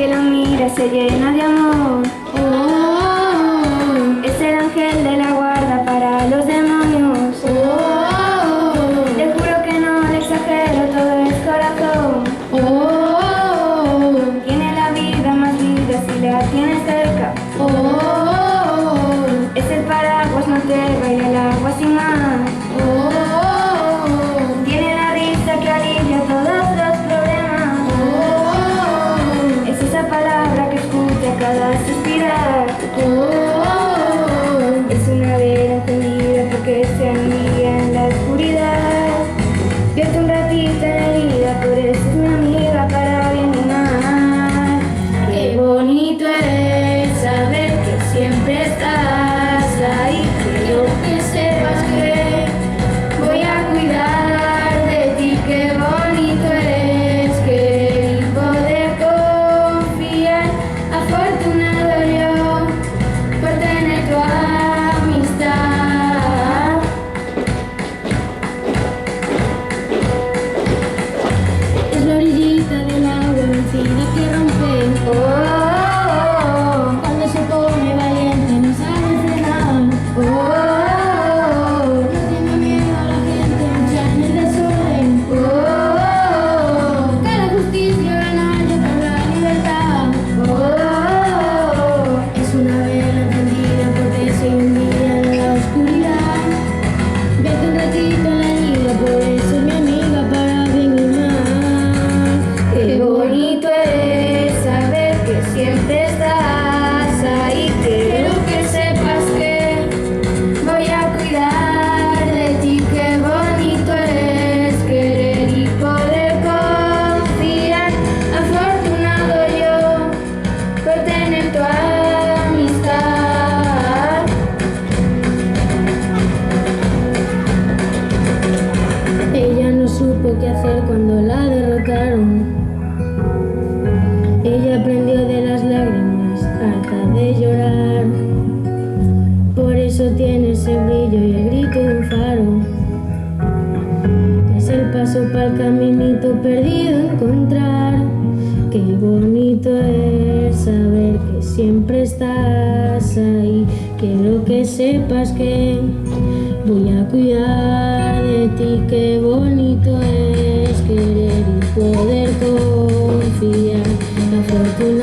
que lo mira se llena de amor. Es el ángel de la guarda para los demonios. Le juro que no le exagero, todo es corazón. Tiene la vida más vida si la tienes cerca. Es el paraguas, no te baila el agua sin más. Tiene la risa que alivia todos los problemas. Es esa palabra que escucha cada suspirar. Es una vela encendida porque se anidia en la oscuridad. Vierte un ratito en la herida, por eso es mi amiga para bien y mal. Qué bonito es saber que siempre estás ahí. Quiero que sepas que voy a cuidar de ti. Qué bonito es querer y poder confiar. Afortunado yo por tener tu amistad. Es la orillita del agua vencida que rompe. Cuando se pone valiente no sabe frenar. No tiene miedo a la gente, lucha en el desorden. Que la justicia gana por la libertad. Es una vela encendida porque se hundía en la oscuridad. Vete un ratito en la herida, por eso es mi amiga para bien y mal. Qué bonito es saber que siempre estás ahí. Quiero que sepas que voy a cuidar de ti. Qué bonito es querer y poder confiar. Afortunado yo por tener tu amistad. Ella no supo qué hacer cuando la derrotaron. Ella aprendió de las lágrimas, harta de llorar. Por eso tiene ese brillo y el grito de un faro. Es el paso para el caminito perdido encontrar. Qué bonito es saber que siempre estás ahí. Quiero que sepas que voy a cuidar de ti. Qué bonito es querer y poder confiar. Afortunado